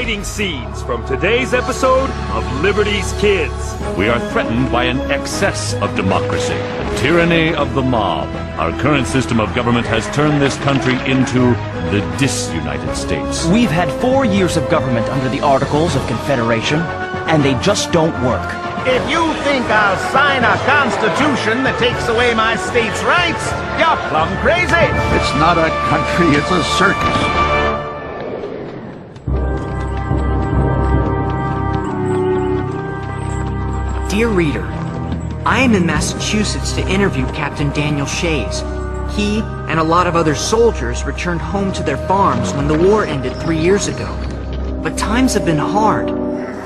Reuniting scenes from today's episode of Liberty's Kids. We are threatened by an excess of democracy, a tyranny of the mob. Our current system of government has turned this country into the disunited states. We've had 4 years of government under the Articles of Confederation, and they just don't work. If you think I'll sign a constitution that takes away my state's rights, you're plumb crazy. It's not a country, it's a circus. Dear reader, I am in Massachusetts to interview Captain Daniel Shays. He and a lot of other soldiers returned home to their farms when the war ended 3 years ago. But times have been hard.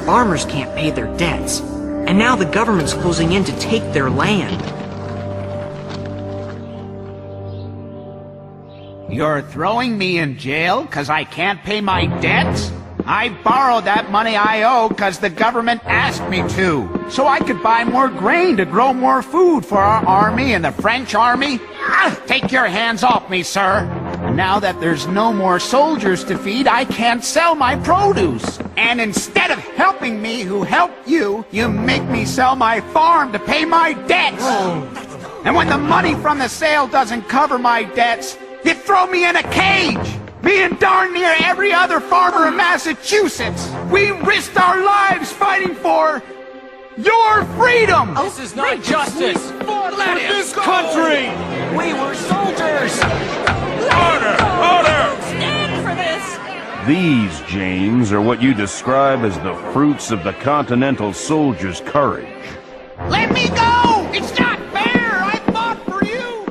Farmers can't pay their debts, and now the government's closing in to take their land. You're throwing me in jail because I can't pay my debts? I borrowed that money I owe because the government asked me to, so I could buy more grain to grow more food for our army and the French army. Take your hands off me, sir. And now that there's no more soldiers to feed, I can't sell my produce. And instead of helping me who helped you, you make me sell my farm to pay my debts. And when the money from the sale doesn't cover my debts, you throw me in a cage. Me and darn near every other farmer in Massachusetts. We risked our lives fighting for your freedom. This is not justice for this country. We were soldiers! Order! Order! Stand for this. These, James, are what you describe as the fruits of the Continental soldier's courage. Let me go! It's not fair! I fought for you!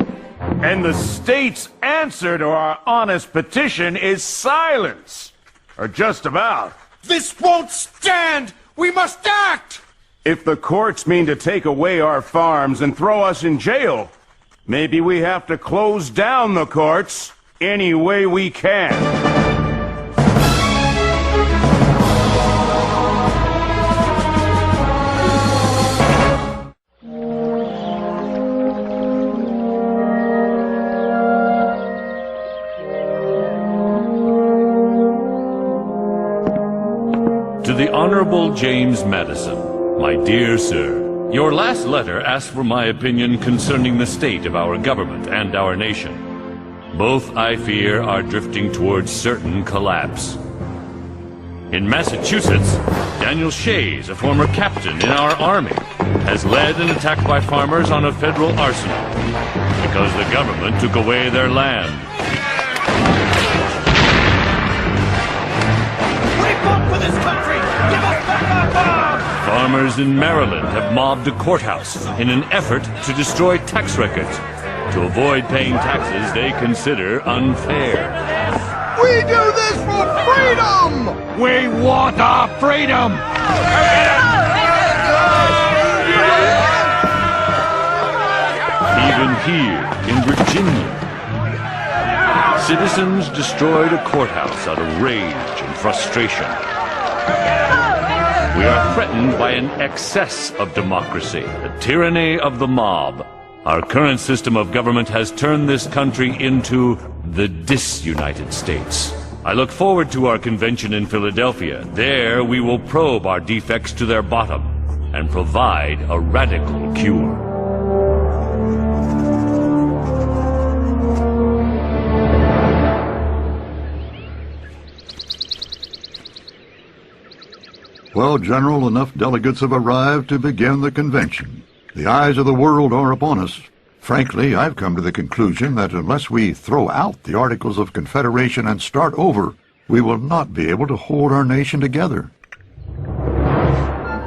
And the state's answer to our honest petition is silence. Or just about. This won't stand! We must act! If the courts mean to take away our farms and throw us in jail, maybe we have to close down the courts any way we can. To the Honorable James Madison, my dear sir, your last letter asked for my opinion concerning the state of our government and our nation. Both, I fear, are drifting towards certain collapse. In Massachusetts, Daniel Shays, a former captain in our army, has led an attack by farmers on a federal arsenal because the government took away their land. We fought for this country! Give us back our farm! Farmers in Maryland have mobbed a courthouse in an effort to destroy tax records to avoid paying taxes they consider unfair. We do this for freedom! We want our freedom! Even here in Virginia, citizens destroyed a courthouse out of rage and frustration. We are threatened by an excess of democracy, a tyranny of the mob. Our current system of government has turned this country into the disunited states. I look forward to our convention in Philadelphia. There we will probe our defects to their bottom and provide a radical cure. Well, General, enough delegates have arrived to begin the convention. The eyes of the world are upon us. Frankly, I've come to the conclusion that unless we throw out the Articles of Confederation and start over, we will not be able to hold our nation together.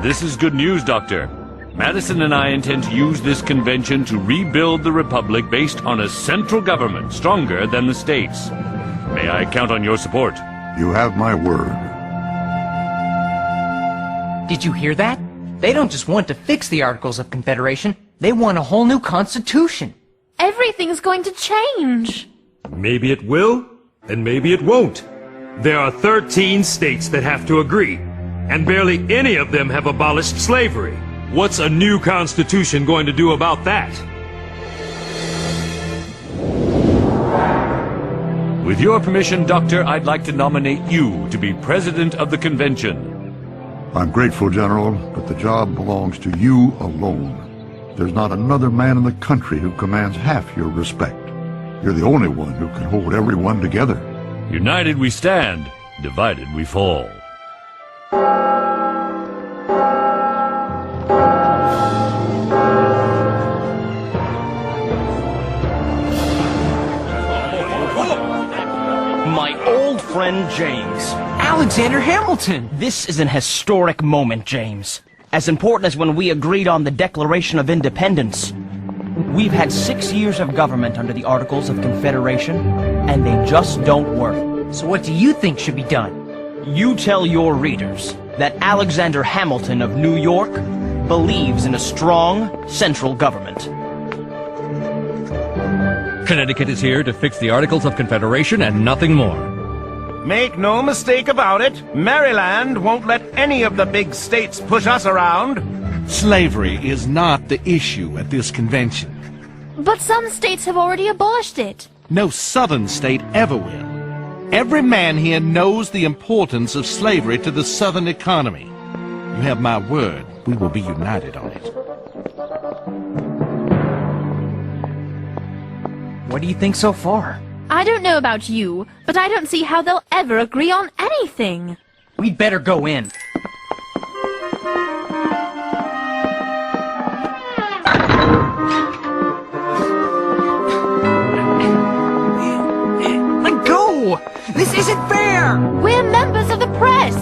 This is good news, Doctor. Madison and I intend to use this convention to rebuild the Republic based on a central government stronger than the states. May I count on your support? You have my word. Did you hear that? They don't just want to fix the Articles of Confederation, they want a whole new constitution. Everything's going to change. Maybe it will, and maybe it won't. There are 13 states that have to agree, and barely any of them have abolished slavery. What's a new constitution going to do about that? With your permission, Doctor, I'd like to nominate you to be President of the Convention. I'm grateful, General, but the job belongs to you alone. There's not another man in the country who commands half your respect. You're the only one who can hold everyone together. United we stand, divided we fall. My old friend James. Alexander Hamilton! This is an historic moment, James. As important as when we agreed on the Declaration of Independence. We've had 6 years of government under the Articles of Confederation, and they just don't work. So what do you think should be done? You tell your readers that Alexander Hamilton of New York believes in a strong central government. Connecticut is here to fix the Articles of Confederation and nothing more. Make no mistake about it, Maryland won't let any of the big states push us around. Slavery is not the issue at this convention. But some states have already abolished it. No southern state ever will. Every man here knows the importance of slavery to the southern economy. You have my word, we will be united on it. What do you think so far? I don't know about you, but I don't see how they'll ever agree on anything. We'd better go in. Let go! This isn't fair! We're members of the press!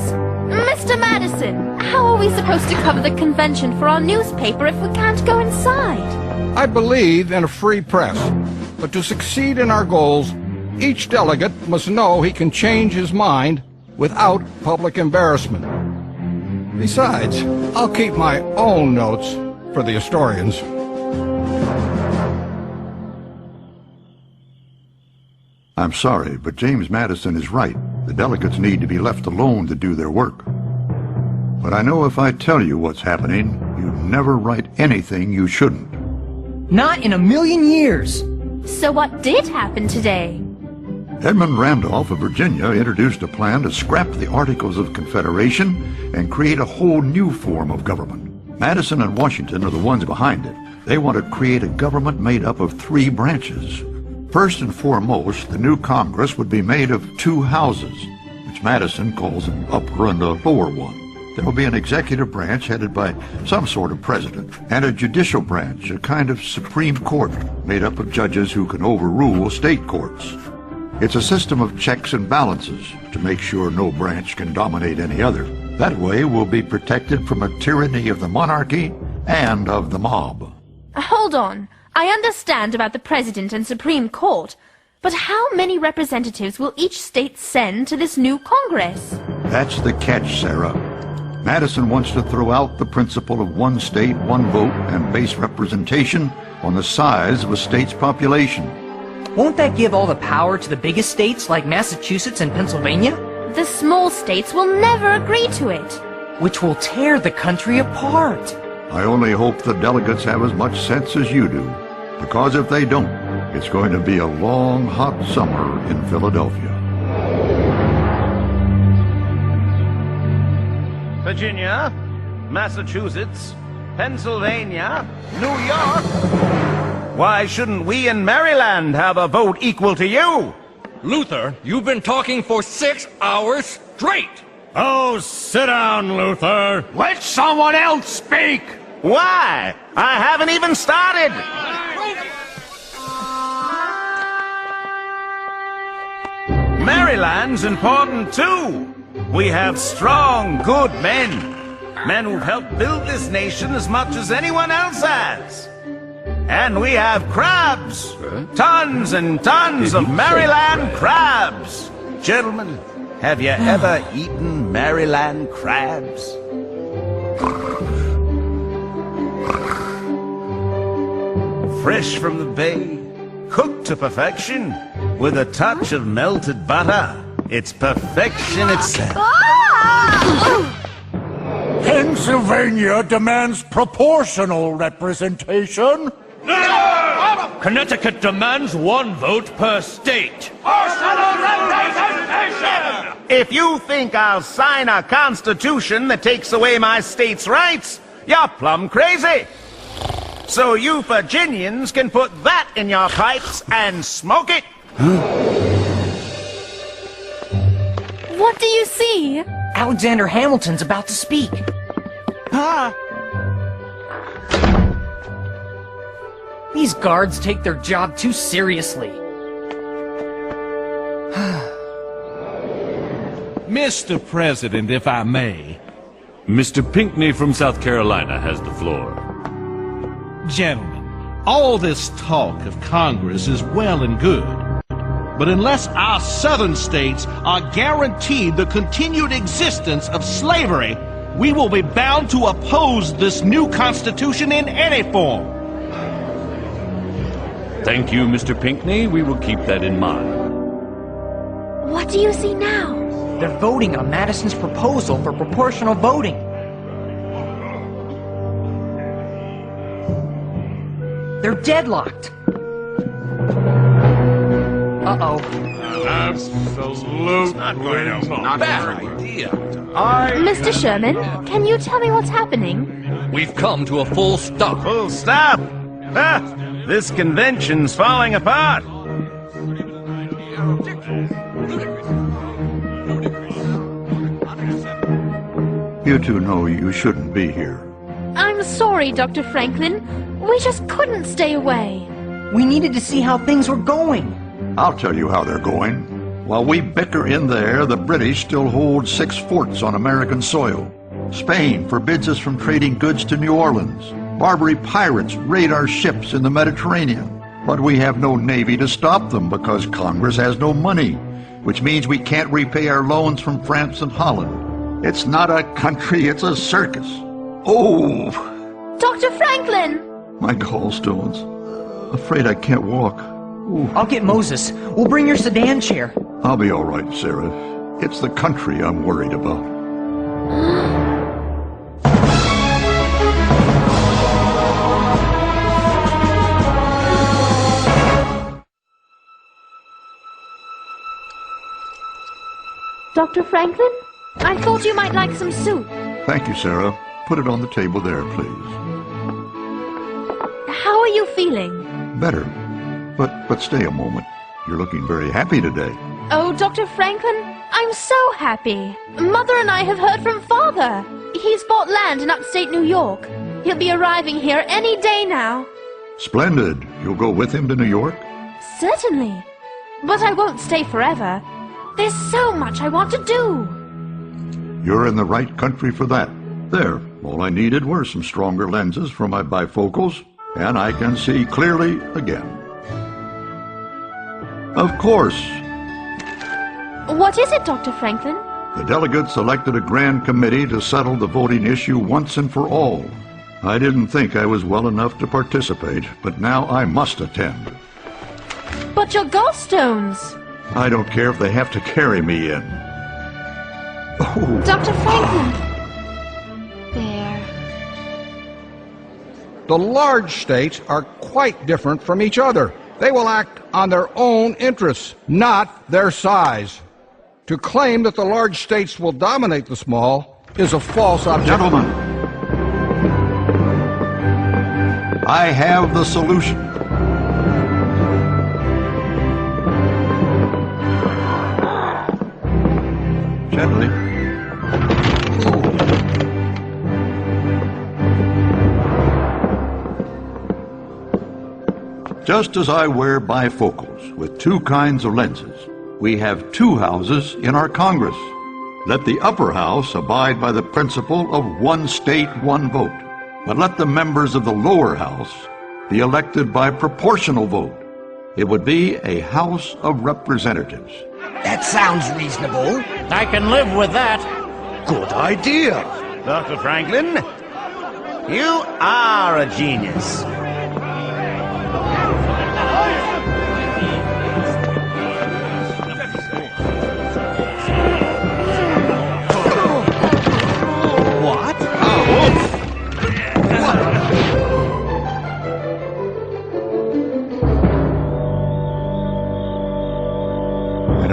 Mr. Madison, how are we supposed to cover the convention for our newspaper if we can't go inside? I believe in a free press, but to succeed in our goals, each delegate must know he can change his mind without public embarrassment. Besides, I'll keep my own notes for the historians. I'm sorry, but James Madison is right. The delegates need to be left alone to do their work. But I know if I tell you what's happening, you'd never write anything you shouldn't. Not in a million years! So what did happen today? Edmund Randolph of Virginia introduced a plan to scrap the Articles of Confederation and create a whole new form of government. Madison and Washington are the ones behind it. They want to create a government made up of 3 branches. First and foremost, the new Congress would be made of 2 houses, which Madison calls an upper and a lower one. There will be an executive branch headed by some sort of president, and a judicial branch, a kind of Supreme Court made up of judges who can overrule state courts. It's a system of checks and balances to make sure no branch can dominate any other. That way we'll be protected from a tyranny of the monarchy and of the mob. Hold on. I understand about the President and Supreme Court, but how many representatives will each state send to this new Congress? That's the catch, Sarah. Madison wants to throw out the principle of one state, one vote, and base representation on the size of a state's population. Won't that give all the power to the biggest states like Massachusetts and Pennsylvania? The small states will never agree to it. Which will tear the country apart. I only hope the delegates have as much sense as you do, because if they don't, it's going to be a long, hot summer in Philadelphia. Virginia, Massachusetts, Pennsylvania, New York. Why shouldn't we in Maryland have a vote equal to you? Luther, you've been talking for 6 hours straight! Oh, sit down, Luther. Let someone else speak! Why? I haven't even started. Maryland's important too. We have strong, good men. Men who've helped build this nation as much as anyone else has. And we have crabs. Tons and tons of Maryland crabs. Gentlemen, have you ever eaten Maryland crabs? Fresh from the bay, cooked to perfection, with a touch of melted butter. It's perfection itself. Pennsylvania demands proportional representation. No! Connecticut demands 1 vote per state. If you think I'll sign a constitution that takes away my state's rights, you're plumb crazy. So you Virginians can put that in your pipes and smoke it. What do you see? Alexander Hamilton's about to speak. These guards take their job too seriously. Mr. President, if I may. Mr. Pinckney from South Carolina has the floor. Gentlemen, all this talk of Congress is well and good. But unless our southern states are guaranteed the continued existence of slavery, we will be bound to oppose this new Constitution in any form. Thank you, Mr. Pinckney. We will keep that in mind. What do you see now? They're voting on Madison's proposal for proportional voting. They're deadlocked. Uh-oh. Mr. Sherman, can you tell me what's happening? We've come to a full stop. Full stop? This convention's falling apart. You two know you shouldn't be here. I'm sorry, Dr. Franklin. We just couldn't stay away. We needed to see how things were going. I'll tell you how they're going. While we bicker in there, the British still hold 6 forts on American soil. Spain forbids us from trading goods to New Orleans. Barbary pirates raid our ships in the Mediterranean. But we have no navy to stop them because Congress has no money, which means we can't repay our loans from France and Holland. It's not a country, it's a circus. Oh! Dr. Franklin! My gallstones. Afraid I can't walk. Ooh. I'll get Moses. We'll bring your sedan chair. I'll be all right, Sarah. It's the country I'm worried about. Dr. Franklin? I thought you might like some soup. Thank you, Sarah. Put it on the table there, please. How are you feeling? Better. But stay a moment. You're looking very happy today. Oh, Dr. Franklin, I'm so happy. Mother and I have heard from Father. He's bought land in upstate New York. He'll be arriving here any day now. Splendid. You'll go with him to New York? Certainly. But I won't stay forever. There's so much I want to do. You're in the right country for that. There. All I needed were some stronger lenses for my bifocals, and I can see clearly again. Of course. What is it, Dr. Franklin? The delegates elected a grand committee to settle the voting issue once and for all. I didn't think I was well enough to participate, but now I must attend. But your gallstones! I don't care if they have to carry me in. Oh. Dr. Franklin! There. The large states are quite different from each other. They will act on their own interests, not their size. To claim that the large states will dominate the small is a false objection. Gentlemen, I have the solution. Gently. Just as I wear bifocals with 2 kinds of lenses, we have 2 houses in our Congress. Let the upper house abide by the principle of 1 state, 1 vote. But let the members of the lower house be elected by proportional vote. It would be a House of Representatives. That sounds reasonable. I can live with that. Good idea. Dr. Franklin, you are a genius.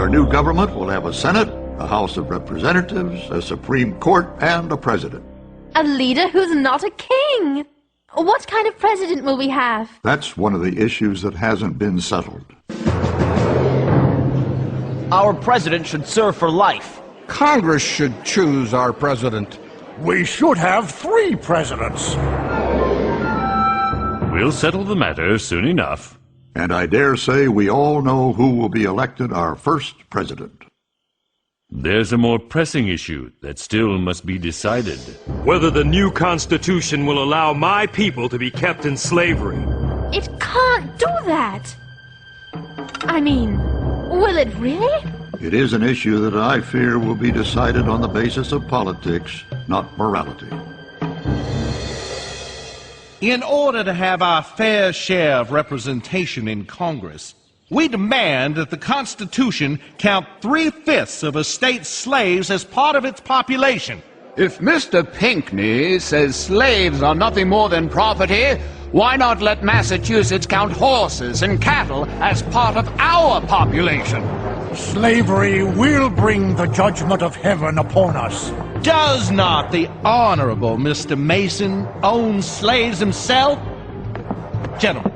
Our new government will have a Senate, a House of Representatives, a Supreme Court, and a president. A leader who's not a king. What kind of president will we have? That's one of the issues that hasn't been settled. Our president should serve for life. Congress should choose our president. We should have 3 presidents. We'll settle the matter soon enough. And I dare say we all know who will be elected our first president. There's a more pressing issue that still must be decided. Whether the new Constitution will allow my people to be kept in slavery. It can't do that. I mean, will it really? It is an issue that I fear will be decided on the basis of politics, not morality. In order to have our fair share of representation in Congress, we demand that the Constitution count 3/5 of a state's slaves as part of its population. If Mr. Pinckney says slaves are nothing more than property, why not let Massachusetts count horses and cattle as part of our population? Slavery will bring the judgment of heaven upon us. Does not the Honorable Mr. Mason own slaves himself? Gentlemen,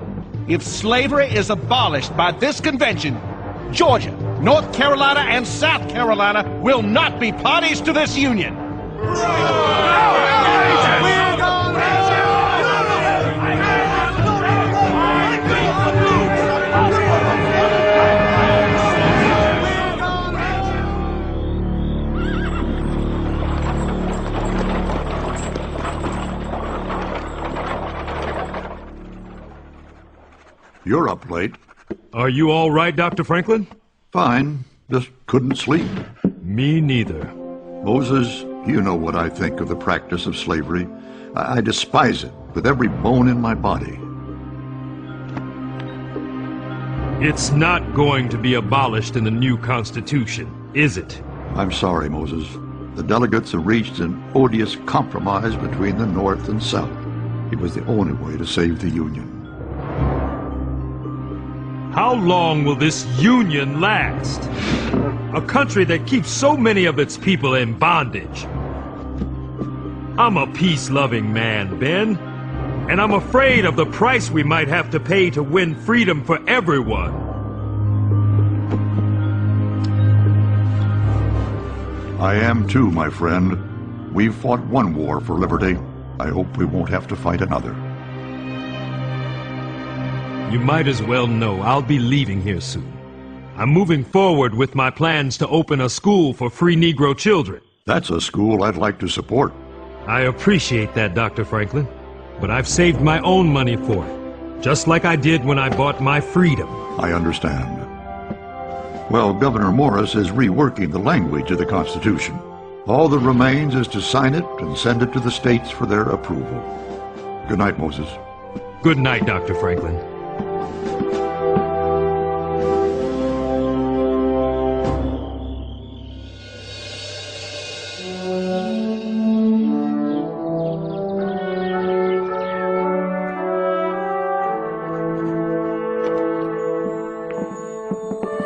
if slavery is abolished by this convention, Georgia, North Carolina, and South Carolina will not be parties to this union. You're up late. Are you all right, Dr. Franklin? Fine. Just couldn't sleep. Me neither. Moses, you know what I think of the practice of slavery. I despise it with every bone in my body. It's not going to be abolished in the new Constitution, is it? I'm sorry, Moses. The delegates have reached an odious compromise between the North and South. It was the only way to save the Union. How long will this union last? A country that keeps so many of its people in bondage. I'm a peace-loving man, Ben, and I'm afraid of the price we might have to pay to win freedom for everyone. I am too, my friend. We've fought one war for liberty. I hope we won't have to fight another. You might as well know I'll be leaving here soon. I'm moving forward with my plans to open a school for free Negro children. That's a school I'd like to support. I appreciate that, Dr. Franklin, but I've saved my own money for it, just like I did when I bought my freedom. I understand. Well, Governor Morris is reworking the language of the Constitution. All that remains is to sign it and send it to the states for their approval. Good night, Moses. Good night, Dr. Franklin.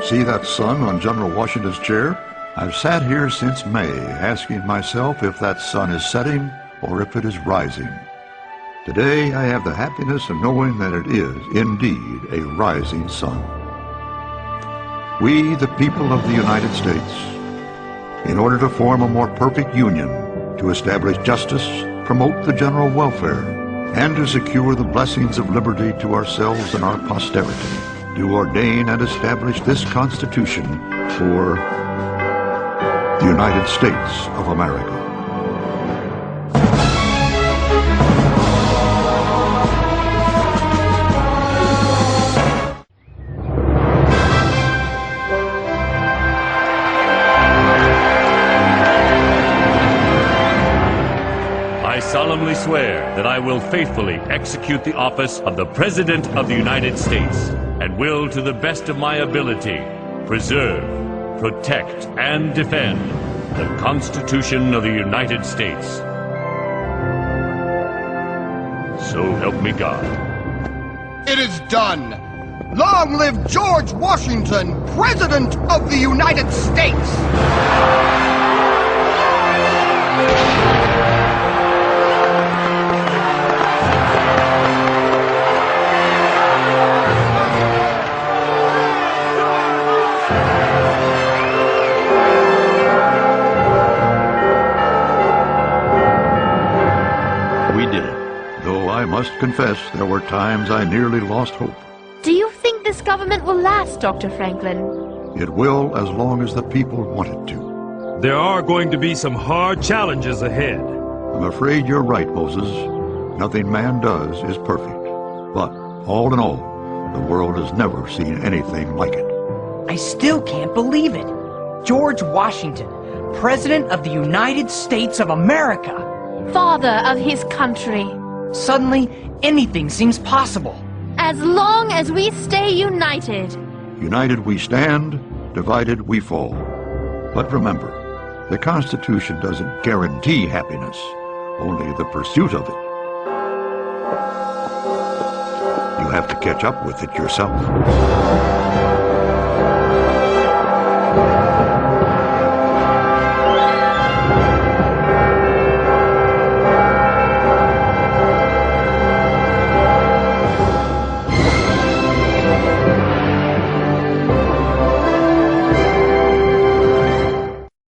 See that sun on General Washington's chair? I've sat here since May, asking myself if that sun is setting or if it is rising. Today I have the happiness of knowing that it is indeed a rising sun. We, the people of the United States, in order to form a more perfect union, to establish justice, promote the general welfare, and to secure the blessings of liberty to ourselves and our posterity, do ordain and establish this Constitution for the United States of America. I solemnly swear that I will faithfully execute the office of the President of the United States and will, to the best of my ability, preserve, protect, and defend the Constitution of the United States. So help me God. It is done. Long live George Washington, President of the United States! We did it, though I must confess there were times I nearly lost hope. Do you think this government will last, Dr. Franklin? It will as long as the people want it to. There are going to be some hard challenges ahead. I'm afraid you're right, Moses. Nothing man does is perfect. But, all in all, the world has never seen anything like it. I still can't believe it. George Washington, President of the United States of America. Father of his country. Suddenly, anything seems possible. As long as we stay united. United we stand, divided we fall. But remember, the Constitution doesn't guarantee happiness, only the pursuit of it. You have to catch up with it yourself.